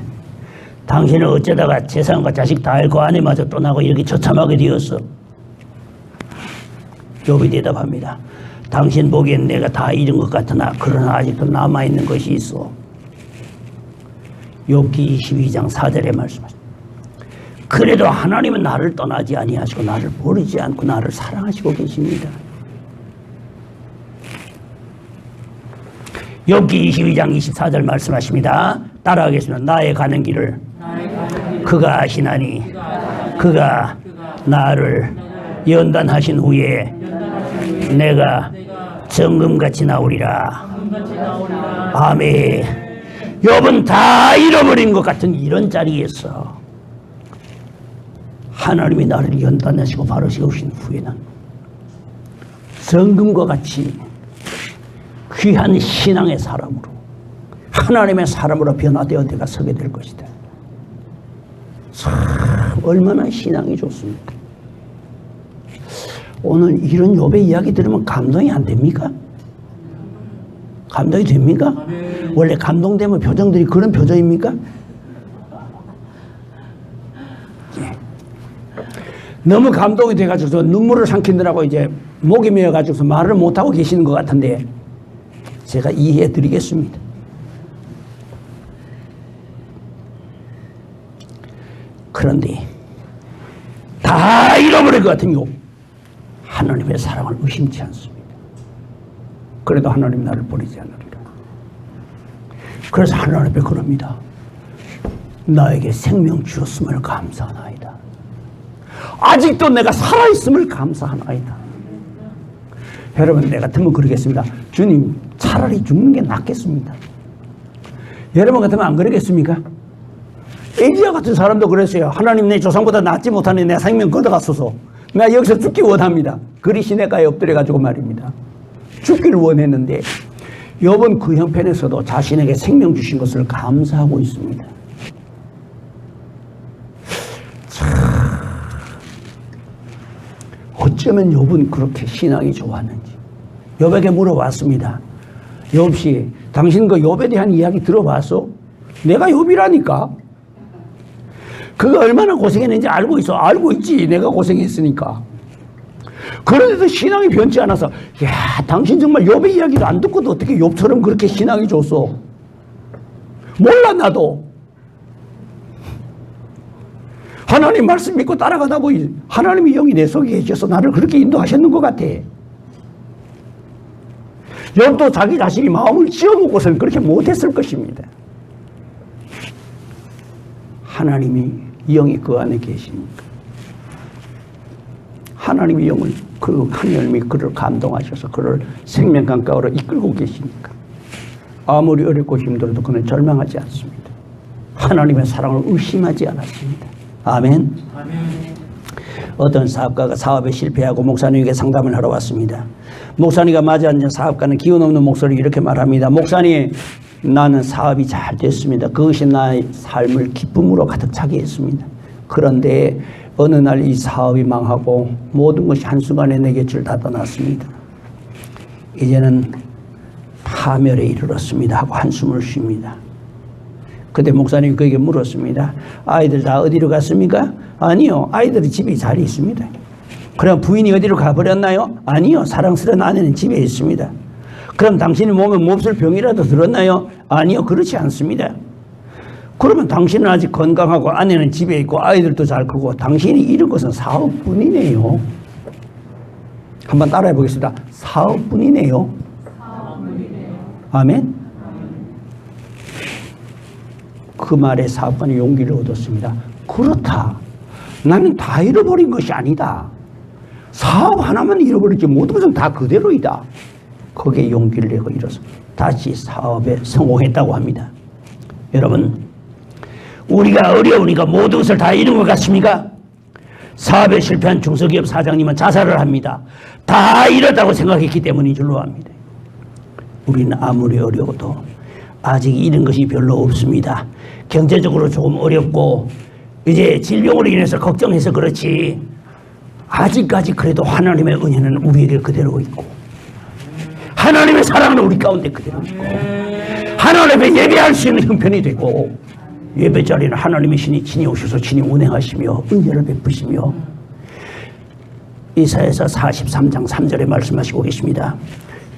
당신은 어쩌다가 재산과 자식 다 잃고 아내마저 떠나고 이렇게 처참하게 되었어? 욥이 대답합니다. 당신 보기엔 내가 다 잃은 것 같으나 그러나 아직도 남아있는 것이 있어. 욥기 22장 4절에 말씀하십니다. 그래도 하나님은 나를 떠나지 아니하시고 나를 버리지 않고 나를 사랑하시고 계십니다. 욥기 22장 24절 말씀하십니다. 따라하겠습니다. 나의 가는 길을 그가 아시나니 그가 나를 연단하신 후에 내가 정금같이 나오리라. 아멘. 욥은 다 잃어버린 것 같은 이런 자리에서 하나님이 나를 연단하시고 바르시고 오신 후에는 정금과 같이 귀한 신앙의 사람으로 하나님의 사람으로 변화되어 내가 서게 될 것이다. 참 얼마나 신앙이 좋습니까? 오늘 이런 욥의 이야기 들으면 감동이 안 됩니까? 감동이 됩니까? 원래 감동되면 표정들이 그런 표정입니까? 너무 감동이 돼가지고 눈물을 삼키느라고 이제 목이 메어가지고 말을 못하고 계시는 것 같은데 제가 이해해 드리겠습니다. 그런데 다 잃어버릴 것 같은 욥, 하나님의 사랑을 의심치 않습니다. 그래도 하나님 나를 버리지 않으리라. 그래서 하나님 앞에 그럽니다. 나에게 생명 주었음을 감사하나이다. 아직도 내가 살아있음을 감사하나이다. 여러분, 내 같으면 그러겠습니다. 주님, 차라리 죽는 게 낫겠습니다. 여러분 같으면 안 그러겠습니까? 엘리야 같은 사람도 그랬어요. 하나님, 내 조상보다 낫지 못하니 내 생명 걷어갔소서. 나 여기서 죽기 원합니다. 그리 시냇가에 엎드려가지고 말입니다. 죽기를 원했는데 욥은 그 형편에서도 자신에게 생명 주신 것을 감사하고 있습니다. 어쩌면 욥은 그렇게 신앙이 좋았는지 욥에게 물어봤습니다. 욥씨, 당신 그 욥에 대한 이야기 들어봤어? 내가 욥이라니까. 그가 얼마나 고생했는지 알고 있어. 알고 있지. 내가 고생했으니까. 그런데도 신앙이 변치 않아서, 야, 당신 정말 욥의 이야기도 안 듣고도 어떻게 욥처럼 그렇게 신앙이 좋소? 몰라, 나도. 하나님 말씀 믿고 따라가다 보니 하나님의 영이 내 속에 계셔서 나를 그렇게 인도하셨는 것 같아. 욥도 자기 자신이 마음을 지어놓고서는 그렇게 못했을 것입니다. 하나님이 영이 그 안에 계시니까. 하나님의 영을 그 하나님이 그를 감동하셔서 그를 생명 강가로 이끌고 계시니까 아무리 어렵고 힘들어도 그는 절망하지 않습니다. 하나님의 사랑을 의심하지 않았습니다. 아멘. 아멘. 어떤 사업가가 사업에 실패하고 목사님에게 상담을 하러 왔습니다. 목사님과 마주 앉은 사업가는 기운 없는 목소리로 이렇게 말합니다. 목사님, 나는 사업이 잘 됐습니다. 그것이 나의 삶을 기쁨으로 가득 차게 했습니다. 그런데 어느 날 이 사업이 망하고 모든 것이 한순간에 내 곁을 다 떠났습니다. 이제는 파멸에 이르렀습니다 하고 한숨을 쉽니다. 그때 목사님이 그에게 물었습니다. 아이들 다 어디로 갔습니까? 아니요, 아이들이 집에 잘 있습니다. 그럼 부인이 어디로 가버렸나요? 아니요, 사랑스러운 아내는 집에 있습니다. 그럼 당신이 몸에 몹쓸 병이라도 들었나요? 아니요, 그렇지 않습니다. 그러면 당신은 아직 건강하고 아내는 집에 있고 아이들도 잘 크고 당신이 잃은 것은 사업뿐이네요. 한번 따라해 보겠습니다. 사업뿐이네요. 아멘. 그 말에 사업가는 용기를 얻었습니다. 그렇다. 나는 다 잃어버린 것이 아니다. 사업 하나만 잃어버렸지 모든 것은 다 그대로이다. 거기에 용기를 내고 일어서 다시 사업에 성공했다고 합니다. 여러분, 우리가 어려우니까 모든 것을 다 잃은 것 같습니까? 사업에 실패한 중소기업 사장님은 자살을 합니다. 다 잃었다고 생각했기 때문인 줄로 압니다. 우리는 아무리 어려워도 아직 잃은 것이 별로 없습니다. 경제적으로 조금 어렵고 이제 질병으로 인해서 걱정해서 그렇지 아직까지 그래도 하나님의 은혜는 우리에게 그대로 있고 하나님의 사랑은 우리 가운데 그대로 있고 하나님의 예배할 수 있는 형편이 되고 예배 자리는 하나님의 신이 친히 오셔서 친히 운행하시며 은혜를 베푸시며 이사야서 43장 3절에 말씀하시고 계십니다.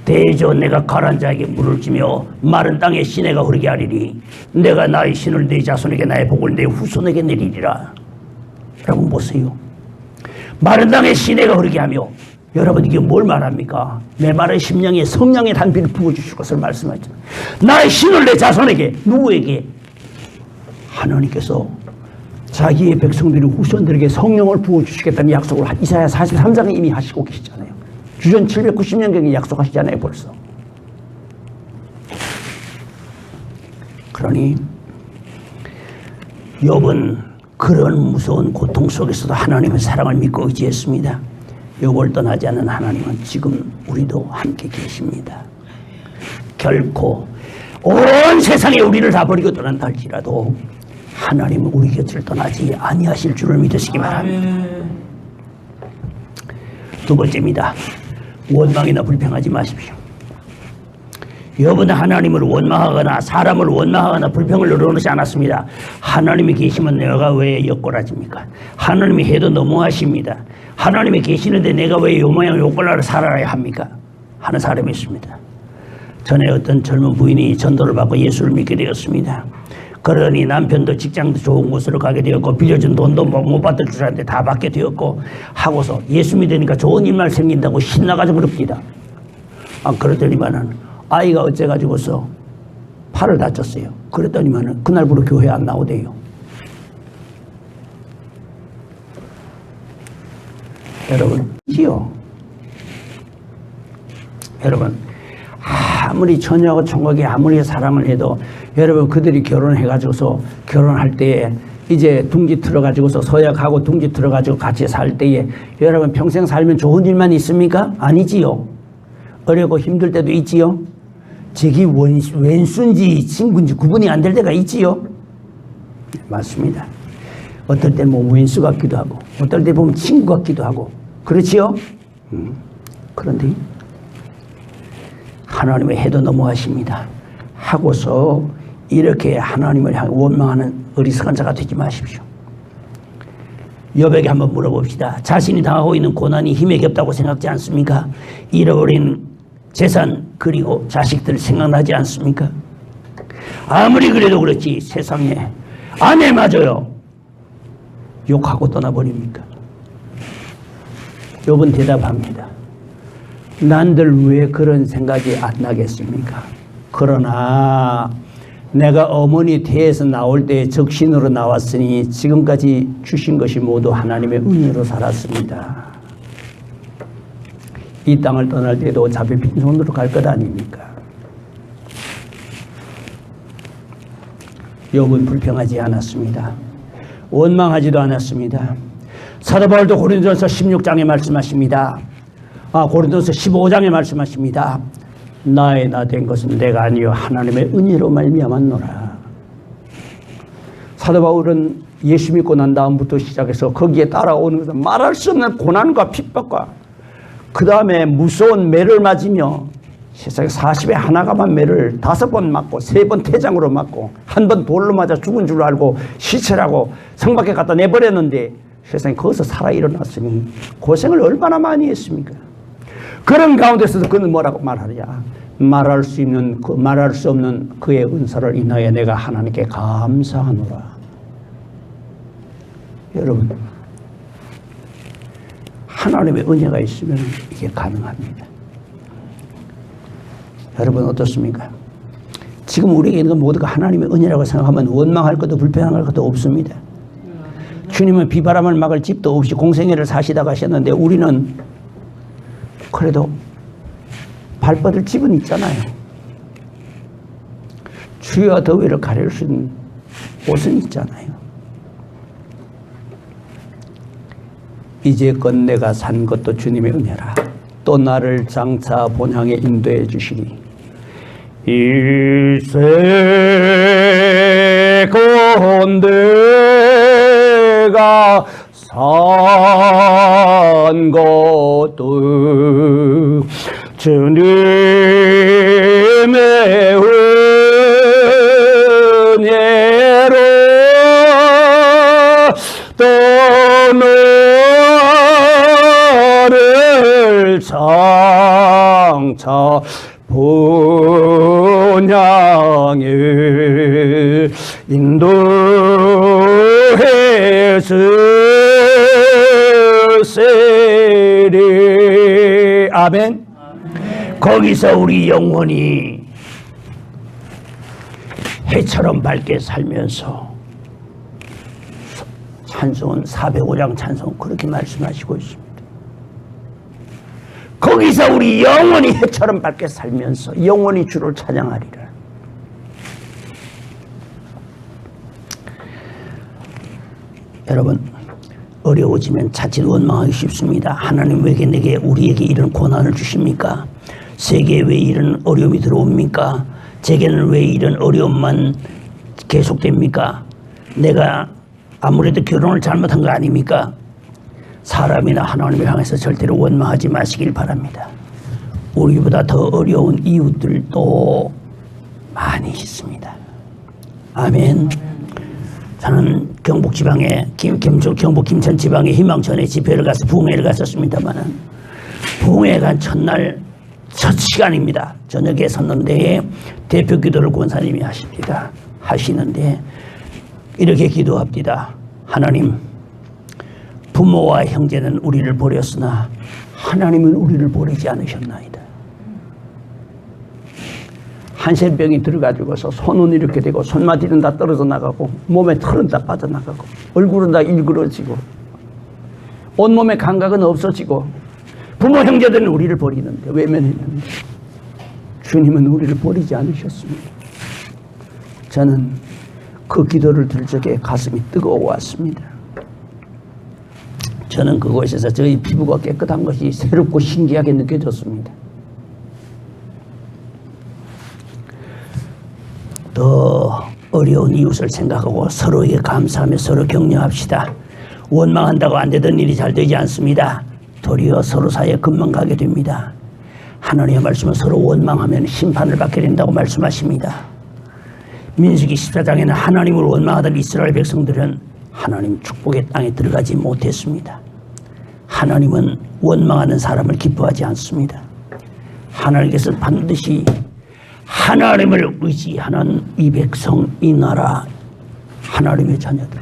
대저 내가 가라앉은 자에게 물을 주며 마른 땅에 시내가 흐르게 하리니 내가 나의 신을 내 자손에게 나의 복을 내 후손에게 내리리라. 여러분 보세요. 마른 땅에 시내가 흐르게 하며 여러분 이게 뭘 말합니까? 메마른 심령에 성령의 단비를 부어주실 것을 말씀하죠. 나의 신을 내 자손에게 누구에게? 하나님께서 자기의 백성들이 후손들에게 성령을 부어주시겠다는 약속을 이사야 43장에 이미 하시고 계시잖아요. 주전 790년경에 약속하시잖아요 벌써. 그러니 욥은 그런 무서운 고통 속에서도 하나님의 사랑을 믿고 의지했습니다. 욥을 떠나지 않은 하나님은 지금 우리도 함께 계십니다. 결코 온 세상에 우리를 다 버리고 떠난다 할지라도 하나님은 우리 곁을 떠나지 아니하실 줄을 믿으시기 바랍니다. 두 번째입니다. 원망이나 불평하지 마십시오. 욥은 하나님을 원망하거나 사람을 원망하거나 불평을 늘어놓지 않았습니다. 하나님이 계시면 내가 왜 역골아집니까? 하나님이 해도 너무하십니다. 하나님이 계시는데 내가 왜 요 모양 요꼴라를 살아야 합니까? 하는 사람이 있습니다. 전에 어떤 젊은 부인이 전도를 받고 예수를 믿게 되었습니다. 그러니 남편도 직장도 좋은 곳으로 가게 되었고 빌려준 돈도 못 받을 줄 알았는데 다 받게 되었고 하고서 예수 믿으니까 좋은 일만 생긴다고 신나가지고 그럽니다. 그러더니만은 아이가 어째가지고서 팔을 다쳤어요. 그랬더니만은 그날부로 교회 안 나오대요. 여러분 아무리 처녀하고 총각이 아무리 사랑을 해도 여러분 그들이 결혼해가지고서 결혼할 때에 이제 둥지 틀어가지고서 서약하고 둥지 틀어가지고 같이 살 때에 여러분 평생 살면 좋은 일만 있습니까? 아니지요. 어렵고 힘들 때도 있지요. 저기 왼수인지 친구인지 구분이 안 될 때가 있지요. 맞습니다. 어떨 때 뭐 왼수 같기도 하고 어떨 때 보면 친구 같기도 하고 그렇지요. 그런데 하나님의 해도 너무하십니다. 하고서 이렇게 하나님을 향해 원망하는 어리석은 자가 되지 마십시오. 욥에게 한번 물어봅시다. 자신이 당하고 있는 고난이 힘에 겹다고 생각지 않습니까? 잃어버린 재산 그리고 자식들 생각나지 않습니까? 아무리 그래도 그렇지 세상에 아내마저요 욕하고 떠나버립니까? 욥은 대답합니다. 난들 왜 그런 생각이 안 나겠습니까? 그러나 내가 어머니 태에서 나올 때 적신으로 나왔으니 지금까지 주신 것이 모두 하나님의 은혜로 살았습니다. 이 땅을 떠날 때도 자비 빈손으로 갈 것 아닙니까? 욥은 불평하지 않았습니다. 원망하지도 않았습니다. 사도 바울도 고린도전서 16장에 말씀하십니다. 고린도전서 15장에 말씀하십니다. 나의 나 된 것은 내가 아니요 하나님의 은혜로 말미암았노라. 사도 바울은 예수 믿고 난 다음부터 시작해서 거기에 따라오는 것은 말할 수 없는 고난과 핍박과 그 다음에 무서운 매를 맞으며 세상에 40에 하나가만 매를 5번 맞고 3번 태장으로 맞고 1번 돌로 맞아 죽은 줄 알고 시체라고 성 밖에 갖다 내버렸는데 세상에 거기서 살아 일어났으니 고생을 얼마나 많이 했습니까? 그런 가운데서도 그는 뭐라고 말하냐? 말할 수 없는 그의 은사를 인하여 내가 하나님께 감사하노라. 여러분, 하나님의 은혜가 있으면 이게 가능합니다. 여러분 어떻습니까? 지금 우리에게 있는 모두가 하나님의 은혜라고 생각하면 원망할 것도 불평할 것도 없습니다. 주님은 비바람을 막을 집도 없이 공생애를 사시다 가셨는데 우리는 그래도 발뻗을 집은 있잖아요. 추위와 더위를 가릴 수 있는 옷은 있잖아요. 이제껏 내가 산 것도 주님의 은혜라. 또 나를 장차 본향에 인도해 주시니 일세 건대가 산 것도 주님의 은혜로 또 너를 장차 본향에 인도해 주시리. 아멘. 거기서 우리 영혼이 해처럼 밝게 살면서 찬송은 405장 찬송 그렇게 말씀하시고 있습니다. 거기서 우리 영원히 해처럼 밝게 살면서 영원히 주를 찬양하리라. 여러분 어려워지면 자칫 원망하기 쉽습니다. 하나님 왜 내게 우리에게 이런 고난을 주십니까? 세계에 왜 이런 어려움이 들어옵니까? 제게는 왜 이런 어려움만 계속됩니까? 내가 아무래도 결혼을 잘못한 거 아닙니까? 사람이나 하나님을 향해서 절대로 원망하지 마시길 바랍니다. 우리보다 더 어려운 이웃들도 많이 있습니다. 아멘. 저는 경북지방에 경북 김천지방에 희망천에 집회를 가서 부흥회를 갔었습니다만 부흥회 간 첫날 첫 시간입니다. 저녁에 섰는데 대표 기도를 권사님이 하십니다. 하시는데 이렇게 기도합니다. 하나님, 부모와 형제는 우리를 버렸으나 하나님은 우리를 버리지 않으셨나이다. 한센병이 들어가지고서 손은 이렇게 되고 손마디는 다 떨어져 나가고 몸에 털은 다 빠져나가고 얼굴은 다 일그러지고 온몸의 감각은 없어지고 부모 형제들은 우리를 버리는데 외면했는데 주님은 우리를 버리지 않으셨습니다. 저는 그 기도를 들 적에 가슴이 뜨거워왔습니다. 저는 그곳에서 저희 피부가 깨끗한 것이 새롭고 신기하게 느껴졌습니다. 더 어려운 이웃을 생각하고 서로에게 감사하며 서로 격려합시다. 원망한다고 안 되던 일이 잘 되지 않습니다. 도리어 서로 사이에 금방 가게 됩니다. 하나님의 말씀은 서로 원망하면 심판을 받게 된다고 말씀하십니다. 민수기 14장에는 하나님을 원망하던 이스라엘 백성들은 하나님 축복의 땅에 들어가지 못했습니다. 하나님은 원망하는 사람을 기뻐하지 않습니다. 하나님께서는 반드시 하나님을 의지하는 이 백성, 이 나라, 하나님의 자녀들을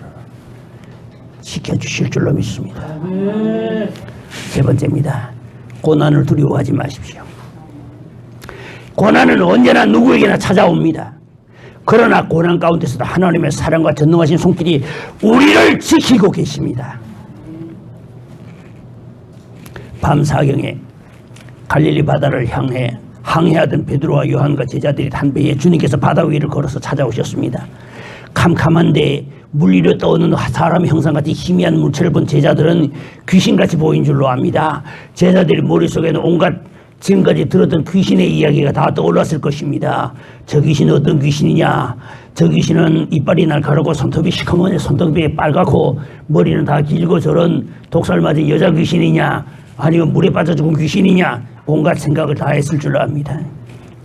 지켜주실 줄로 믿습니다. 세 번째입니다. 고난을 두려워하지 마십시오. 고난은 언제나 누구에게나 찾아옵니다. 그러나 고난 가운데서도 하나님의 사랑과 전능하신 손길이 우리를 지키고 계십니다. 밤사경에 갈릴리 바다를 향해 항해하던 베드로와 요한과 제자들이 한 배에 주님께서 바다 위를 걸어서 찾아오셨습니다. 캄캄한데 물 위로 떠오르는 사람의 형상같이 희미한 물체를 본 제자들은 귀신같이 보인 줄로 압니다. 제자들의 머릿속에는 온갖 지금까지 들었던 귀신의 이야기가 다 떠올랐을 것입니다. 저 귀신은 어떤 귀신이냐? 저 귀신은 이빨이 날카롭고 손톱이 시커먼 손톱이 빨갛고 머리는 다 길고 저런 독살 맞은 여자 귀신이냐? 아니면 물에 빠져 죽은 귀신이냐? 온갖 생각을 다 했을 줄로 압니다.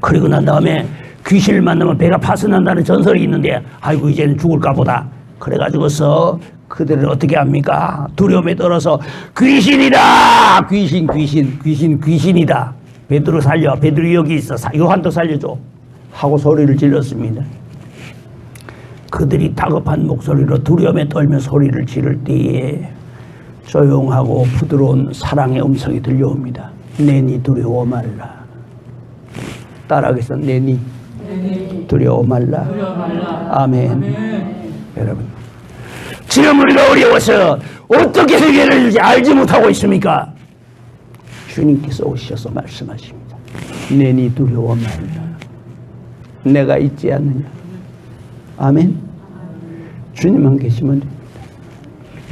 그리고 난 다음에 귀신을 만나면 배가 파선한다는 전설이 있는데 아이고 이제는 죽을까 보다. 그래가지고서 그들은 어떻게 합니까? 두려움에 떨어서 귀신이다! 귀신이다. 베드로 살려. 베드로 여기 있어. 요한도 살려줘. 하고 소리를 질렀습니다. 그들이 다급한 목소리로 두려움에 떨며 소리를 지를 때에 조용하고 부드러운 사랑의 음성이 들려옵니다. 내니 두려워 말라. 따라하겠습니다. 내니 두려워 말라. 아멘. 여러분, 지금 우리가 어려워서 어떻게 해결해야 될지 알지 못하고 있습니까? 주님께서 오셔서 말씀하십니다. 내니 두려워 말라. 내가 있지 않느냐. 아멘. 주님만 계시면 됩니다.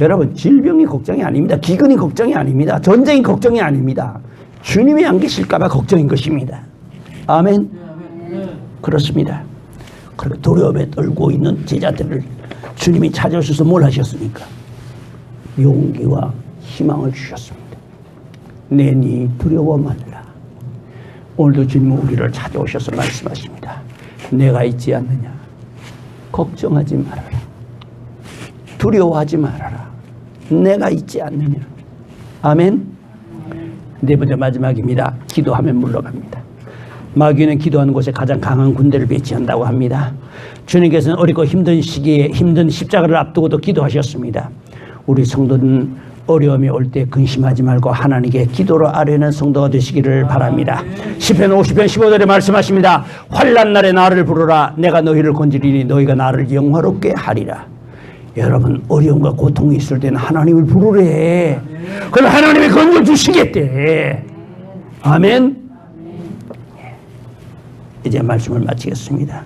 여러분, 질병이 걱정이 아닙니다. 기근이 걱정이 아닙니다. 전쟁이 걱정이 아닙니다. 주님이 안 계실까 봐 걱정인 것입니다. 아멘. 그렇습니다. 그리고 두려움에 떨고 있는 제자들을 주님이 찾아오셔서 뭘 하셨습니까? 용기와 희망을 주셨습니다. 내니 두려워 말라. 오늘도 주님은 우리를 찾아오셔서 말씀하십니다. 내가 있지 않느냐. 걱정하지 말아라. 두려워하지 말아라. 내가 있지 않느냐. 아멘. 네 번째 마지막입니다. 기도하면 물러갑니다. 마귀는 기도하는 곳에 가장 강한 군대를 배치한다고 합니다. 주님께서는 어렵고 힘든 시기에 힘든 십자가를 앞두고도 기도하셨습니다. 우리 성도는 어려움이 올 때 근심하지 말고 하나님께 기도로 아뢰는 성도가 되시기를 바랍니다. 시편 50편 15절에 말씀하십니다. 환난 날에 나를 부르라. 내가 너희를 건지리니 너희가 나를 영화롭게 하리라. 여러분, 어려움과 고통이 있을 때는 하나님을 부르래. 그럼 하나님이 건져주시겠대. 아멘. 이제 말씀을 마치겠습니다.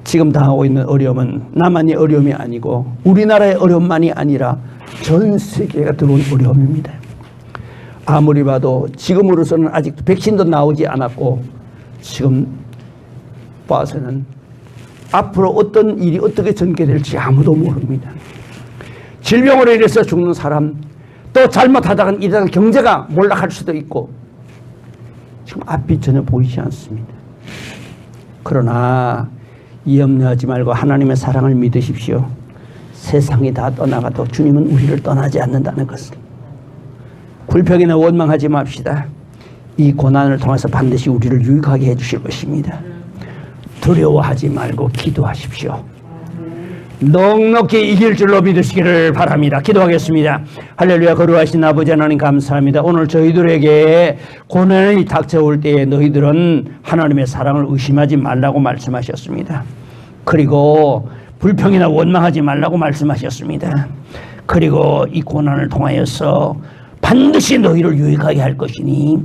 지금 당하고 있는 어려움은 나만의 어려움이 아니고 우리나라의 어려움만이 아니라 전 세계가 들어온 어려움입니다. 아무리 봐도 지금으로서는 아직 백신도 나오지 않았고 지금 봐서는 앞으로 어떤 일이 어떻게 전개될지 아무도 모릅니다. 질병으로 인해서 죽는 사람, 또 잘못하다가 이러다 경제가 몰락할 수도 있고 지금 앞이 전혀 보이지 않습니다. 그러나 염려하지 말고 하나님의 사랑을 믿으십시오. 세상이 다 떠나가도 주님은 우리를 떠나지 않는다는 것을. 불평이나 원망하지 맙시다. 이 고난을 통해서 반드시 우리를 유익하게 해주실 것입니다. 두려워하지 말고 기도하십시오. 넉넉히 이길 줄로 믿으시기를 바랍니다. 기도하겠습니다. 할렐루야. 거룩하신 아버지 하나님 감사합니다. 오늘 저희들에게 고난이 닥쳐올 때에 너희들은 하나님의 사랑을 의심하지 말라고 말씀하셨습니다. 그리고 불평이나 원망하지 말라고 말씀하셨습니다. 그리고 이 고난을 통하여서 반드시 너희를 유익하게 할 것이니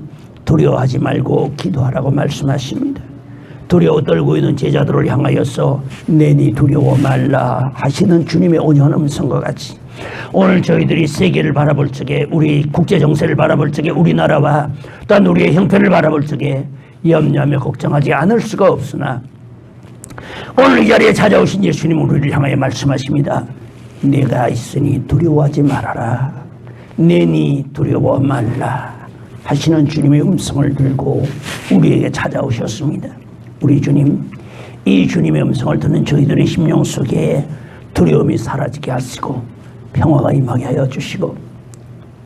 두려워하지 말고 기도하라고 말씀하십니다. 두려워 떨고 있는 제자들을 향하여서 내니 두려워 말라 하시는 주님의 온유한 음성과 같이 오늘 저희들이 세계를 바라볼 적에 우리 국제정세를 바라볼 적에 우리나라와 또한 우리의 형편을 바라볼 적에 염려하며 걱정하지 않을 수가 없으나 오늘 이 자리에 찾아오신 예수님 우리를 향하여 말씀하십니다. 내가 있으니 두려워하지 말아라. 내니 두려워 말라 하시는 주님의 음성을 들고 우리에게 찾아오셨습니다. 우리 주님, 이 주님의 음성을 듣는 저희들의 심령 속에 두려움이 사라지게 하시고 평화가 임하게 하여 주시고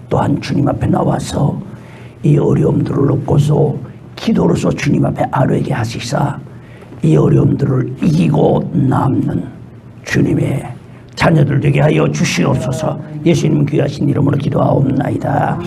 또한 주님 앞에 나와서 이 어려움들을 놓고서 기도로서 주님 앞에 아뢰게 하시사 이 어려움들을 이기고 남는 주님의 자녀들 되게 하여 주시옵소서. 예수님 귀하신 이름으로 기도하옵나이다.